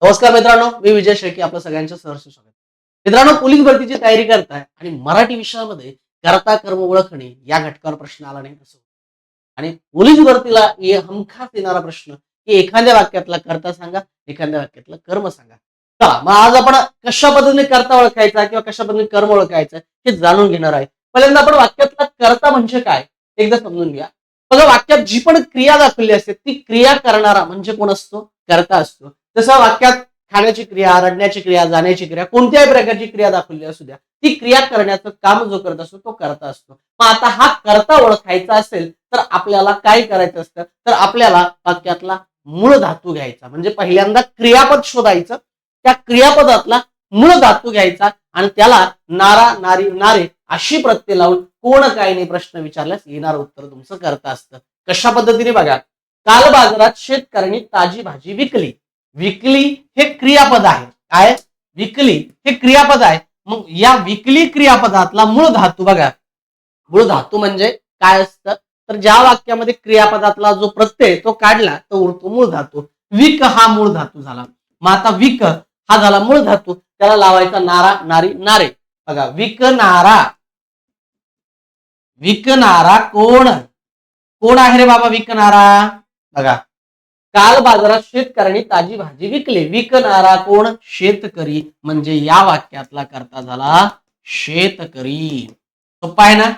नमस्कार मित्रांनो, मी विजय शेळके आपलं सगळ्यांचं सहर्ष स्वागत. मित्रांनो, पोलीस भरतीची तयारी करताय आणि मराठी विषयामध्ये कर्ता कर्म ओळखणे या घटकावर प्रश्न आला नाही असं. आणि पोलीस भरतीला हमखास येणारा प्रश्न की एखाद्या वाक्यातला कर्ता सांगा, एखाद्या वाक्यातलं कर्म सांगा. चला मग आज आपण कशा पद्धतीने कर्ता ओळखायचा किंवा कशा पद्धतीने कर्म ओळखायचं हे जाणून घेणार आहे. पहिल्यांदा आपण वाक्यातला कर्ता म्हणजे काय एकदा समजून घ्या. बघा, वाक्यात जी पण क्रिया दाखवली असते ती क्रिया करणारा म्हणजे कोण असतो? कर्ता असतो. जसं वाक्यात खाण्याची क्रिया, रडण्याची क्रिया, जाण्याची क्रिया, कोणत्याही प्रकारची क्रिया दाखवली असू द्या, ती क्रिया करण्याचं काम जो करत असतो तो कर्ता असतो. मग आता हा कर्ता ओळखायचा असेल तर आपल्याला काय करायचं असतं? तर आपल्याला वाक्यातला मूळ धातू घ्यायचा. म्हणजे पहिल्यांदा क्रियापद शोधायचं, त्या क्रियापदातला मूळ धातू घ्यायचा आणि त्याला नारा, नारी, नारे अशी प्रत्यय लावून कोण काय नाही प्रश्न विचारल्यास येणार उत्तर तुमचं कर्ता असतं. कशा पद्धतीने बघा, काल बाजारात शेतकऱ्यांनी ताजी भाजी विकली. विकली हे क्रियापद आहे. काय? विकली हे क्रियापद आहे. मग या विकली क्रियापदातला मूळ धातू बघा. मूळ धातू म्हणजे काय असतं? तर ज्या वाक्यामध्ये क्रियापदातला जो प्रत्यय तो काढला तो उरतो मूळ धातू. विक हा मूळ धातू झाला. मग आता विक हा झाला मूळ धातू, त्याला लावायचा नारा, नारी, नारे. बघा, विकणारा. विकणारा कोण? कोण आहे रे बाबा विकणारा? बघा, काल बाजारात शेतकऱ्यांनी ताजी भाजी विकली. विकणारा कोण? शेतकरी. म्हणजे या वाक्यातला कर्ता झाला शेतकरी. सोपा आहे ना?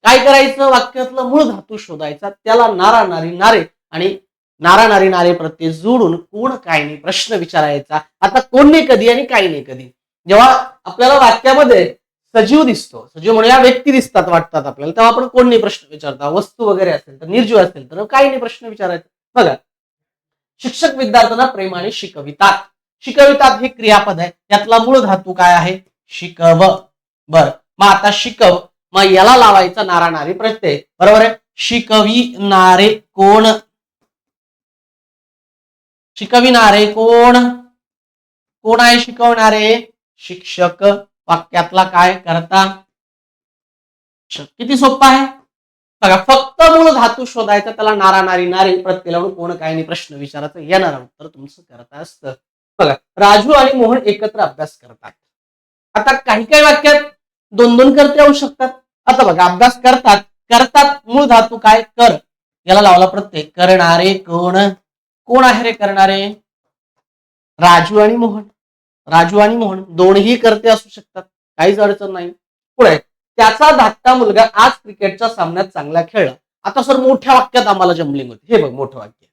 काय करायचं? वाक्यातलं मूळ धातू शोधायचा, त्याला नारा, नारी, नारे आणि नारा, नारी, नारे प्रत्यय जोडून कोण काय नाही प्रश्न विचारायचा. आता कोण नाही कधी आणि काय नाही कधी. जेव्हा आपल्याला वाक्यामध्ये सजीव दिसतो, सजीव म्हणजे या व्यक्ती दिसतात वाटतात आपल्याला, तेव्हा आपण कोण नाही प्रश्न विचारता. वस्तू वगैरे असेल तर, निर्जीव असेल तर काही नाही प्रश्न विचारायचा. बघा, शिक्षक विद्यार्थ्यांना प्रेमाने शिकवितात. शिकवितात हे क्रियापद आहे, त्यातला मूळ धातू काय आहे? शिकव. बर, मग आता शिकव, मग याला लावायचा नारा, नारी प्रत्यय. बरोबर आहे. शिकविणारे कोण? शिकविणारे कोण? कोण आहे शिकवणारे? शिक्षक. वाक्यातला काय कर्ता? किती सोपं आहे बघा. फक्त मूळ धातू शोधायचा, त्याला नारा, नारी, नारे प्रत्यय लावून कोण काय नाही प्रश्न विचारायचं, येणार उत्तर तुमचं कर्ता असतं. बघा, राजू आणि मोहन एकत्र अभ्यास करतात. आता काही काही वाक्यात दोन दोन कर्ते येऊ शकतात. आता बघा, अभ्यास करतात, करतात मूळ धातू काय? कर. याला लावला प्रत्यय. करणारे कोण? कोण आहे रे करणारे? राजू आणि मोहन. राजू आणि मोहन दोनही कर्ते असू शकतात, काहीच अडचण नाही. पुढे, त्याचा धाकटा मुलगा आज क्रिकेटच्या सामन्यात चांगला खेळला. आता सर मोठ्या वाक्यात आम्हाला जमलिंग होती. हे बघ, मोठं वाक्य.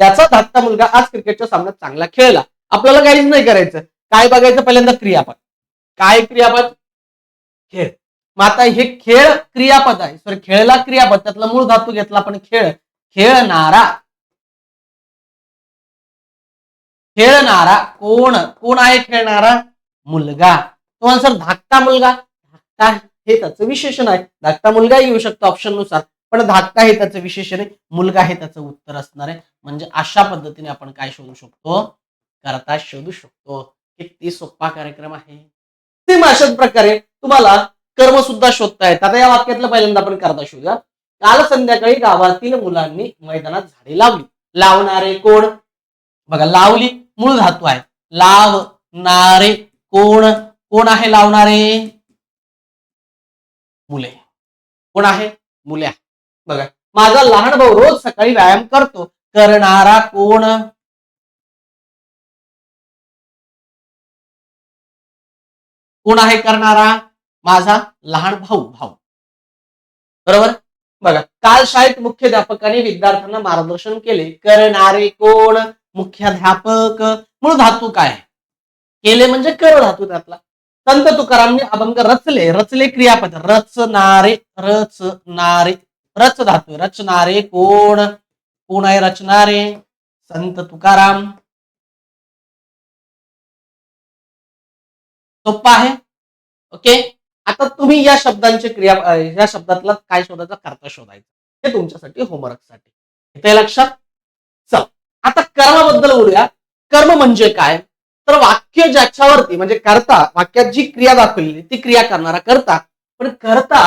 त्याचा धाकटा मुलगा आज क्रिकेटच्या सामन्यात चांगला खेळला. आपल्याला काहीच नाही करायचं. काय बघायचं? पहिल्यांदा क्रियापद. काय क्रियापद? खेळ. मग आता हे खेळ क्रियापद आहे, सर खेळला क्रियापद, त्यातला मूळ धातू घेतला आपण खेळ. खेळणारा. खेळणारा कोण? कोण आहे खेळणारा? मुलगा. तुम्हाला सर धाकटा मुलगा, धाकटा हे त्याचं विशेषण आहे. धाकटा मुलगा येऊ शकतो ऑप्शन नुसार, पण धाकटा हे त्याचं विशेषण आहे, मुलगा हे त्याचं उत्तर असणार आहे. म्हणजे अशा पद्धतीने आपण काय शोधू शकतो? कर्ता शोधू शकतो. किती सोपा कार्यक्रम आहे. सेम अशाच प्रकारे तुम्हाला कर्म सुद्धा शोधता येतात. आता या वाक्यातलं पहिल्यांदा आपण कर्ता शोधूया. काल संध्याकाळी गावातील मुलांनी मैदानात झाडे लावली. लावणारे कोण? बघा, लावली मूळ धातू आहे. लावणारे कोण? कोण आहे लावणारे? मुले. कोण आहे? मुले. बघा, माझा लहान भाऊ रोज सकाळी व्यायाम करतो. करणारा कोण? कोण आहे करणारा? माझा लहान भाऊ. भाऊ. बरोबर. बघा, काल शाळेत मुख्याध्यापकाने विद्यार्थ्यांना मार्गदर्शन केले. करणारे कोण? मुख्याध्यापक. मूळ धातू काय? केले म्हणजे कर धातू त्यातला. संत तुकारामने अभंग रचले. रचले क्रियापद. रचणारे. रचणारे रच धातू. रचणारे कोण? कोण आहे रचणारे? संत तुकाराम. सोपा आहे. ओके. आता तुम्ही या शब्दांचे क्रिया, या शब्दातला काय शोधायचा? कर्ता शोधायचा. हे तुमच्यासाठी होमवर्कसाठी. येते लक्षात? चल, आता कर्माबद्दल बोलूया. कर्म म्हणजे काय? तर वाक्य ज्याच्यावरती म्हणजे कर्ता, वाक्यात जी क्रिया दाखवली ती क्रिया करणारा कर्ता. पण कर्ता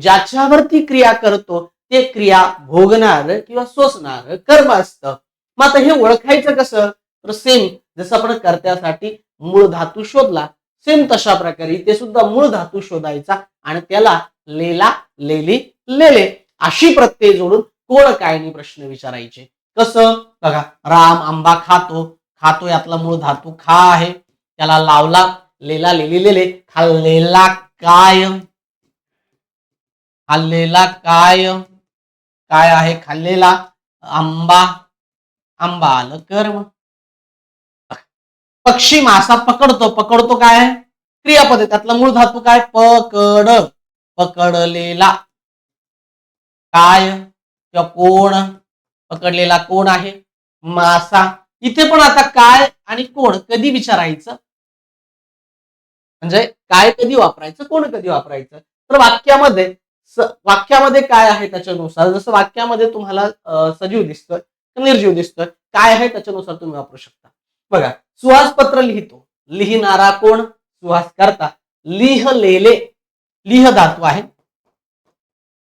ज्याच्यावरती क्रिया करतो ते क्रिया भोगणार किंवा सोसणार कर्म असतं. मग आता हे ओळखायचं कसं? तर सेम जसं आपण कर्त्यासाठी मूळ धातू शोधला, सेम तशा प्रकारे इथे सुद्धा मूळ धातू शोधायचा आणि त्याला लेला, लेली, लेले अशी प्रत्यय जोडून कोण कायनी प्रश्न विचारायचे. कसं बघा, राम आंबा खातो, खातो यातला मूळ धातू खा आहे, त्याला लावला लेला, लेली, लेले, खाल्लेला काय, खाल्लेला काय, काय आहे खाल्लेला, आंबा, आंबा आलं कर्म. पक्षी मासा पकडतो, पकडतो काय आहे क्रियापद, त्यातला मूळ धातू काय पकड, पकडलेला काय किंवा कोण, पकडलेला कोण आहे मासा. इथे पण आता काय आणि कोण कधी विचारायचं, म्हणजे काय कधी वापरायचं, कोण कधी वापरायचं. तर वाक्यामध्ये काय आहे त्याच्यानुसार, जसं वाक्यामध्ये तुम्हाला सजीव दिसतोय निर्जीव दिसतोय, काय आहे त्याच्यानुसार तुम्ही वापरू शकता. बघा, सुहास पत्र लिहितो, लिहिणारा कोण सुहास करता, लिहलेले, लिह धातू आहे,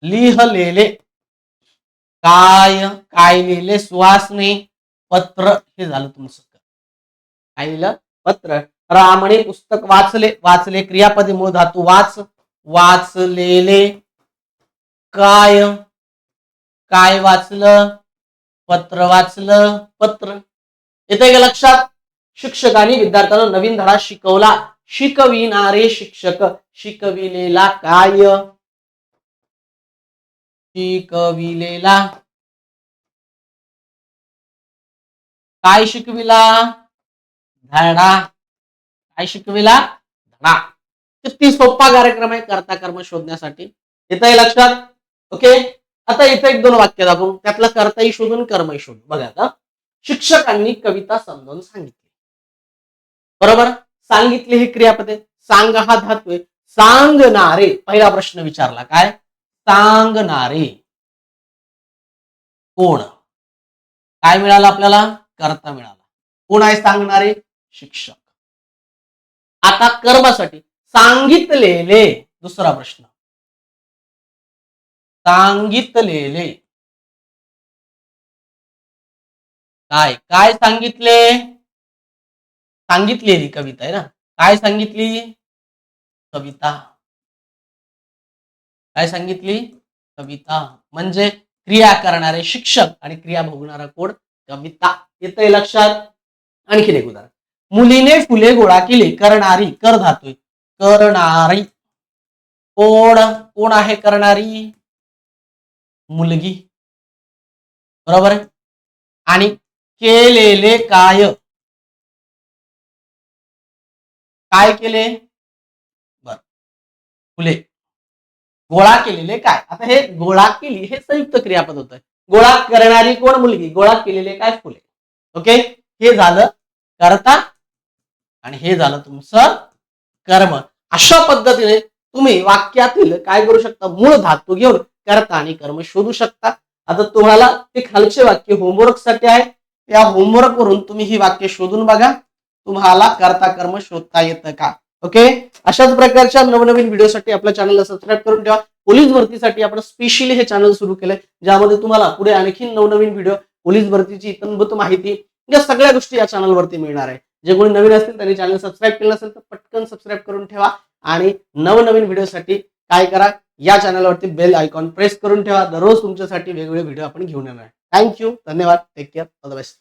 लिहलेले काय, काय लिहिले सुहासने, पत्र हे झालं तुमचं, काय लिहिलं पत्र. रामने पुस्तक वाचले, वाचले क्रियापदी मूळ धातू वाच, वाचलेले काय, काय वाचलं पत्र, वाचलं पत्र. येते का लक्षात. शिक्षकांनी विद्यार्थ्यांना नवीन धडा शिकवला, शिकविणारे शिक्षक, शिकविलेला काय, शिकविलेला काय, शिकविला धडा, काय शिकविला धडा. किती सोपा कार्यक्रम आहे कर्ता कर्म शोधण्यासाठी, येतंय लक्षात. ओके, आता इथे एक दोन वाक्य दाखवून त्यातला कर्ताही शोधून कर्मही शोधून. बघा आता, शिक्षकांनी कविता समजावून सांगितली, बरोबर, सांगितले हे क्रियापद आहे, सांग हा धातू आहे, सांगणारे पहिला प्रश्न विचारला काय, सांगणारे कोण, काय मिळालं आपल्याला कर्ता मिळाला, कोण आहे सांगणारे शिक्षक. आता कर्मासाठी सांगितलेले, दुसरा प्रश्न सांगितलेले काय, काय सांगितले, सांगितलेली कविता आहे ना, काय सांगितली कविता, काय सांगितली कविता, म्हणजे क्रिया करणारे शिक्षक आणि क्रिया भोगणारा कोण कविता. येतंय लक्षात. आणखीन एक उदाहरण, मुलीने फुले गोळा केली, करणारी कर धातू, करणारी कोण, कोण आहे करणारी मुलगी, बरोबर. आणि केलेले काय, काय केले बर फुले, गोळा केलेले काय. आता हे गोळा केली हे संयुक्त क्रियापद होत आहे, गोळा करणारी कोण मुलगी, गोळा केलेले काय फुले. ओके, हे झालं कर्ता आणि हे झालं तुमचं कर्म. अशा पद्धतीने तुम्ही वाक्यातील काय करू शकता, मूळ धातू घेऊन कर्ता आणि कर्म शोधू शकता. आता तुम्हाला ते खालचे वाक्य होमवर्क साठी आहे, त्या होमवर्क वरून तुम्ही ही वाक्य शोधून बघा, तुम्हाला कर्ता कर्म शोधता येतं का. ओके, अशाच प्रकारच्या नवनवीन व्हिडिओसाठी आपल्या चॅनलला सबस्क्राईब करून ठेवा. पोलीस भरतीसाठी आपण स्पेशली हे चॅनल सुरू केलंय, ज्यामध्ये तुम्हाला पुढे आणखी नवनवीन व्हिडिओ, पोलीस भरतीची इतंभूत माहिती या सगळ्या गोष्टी या चॅनलवरती मिळणार आहे. जे कोणी नवीन असतील त्यांनी चॅनल सबस्क्राईब केलं नसेल तर पटकन सबस्क्राईब करून ठेवा आणि नवनवीन व्हिडिओसाठी काय करा, या चॅनलवरती बेल आयकॉन प्रेस करून ठेवा. दररोज तुमच्यासाठी वेगवेगळे व्हिडिओ आपण घेऊन येणार आहे. थँक्यू, धन्यवाद, take care, all the best.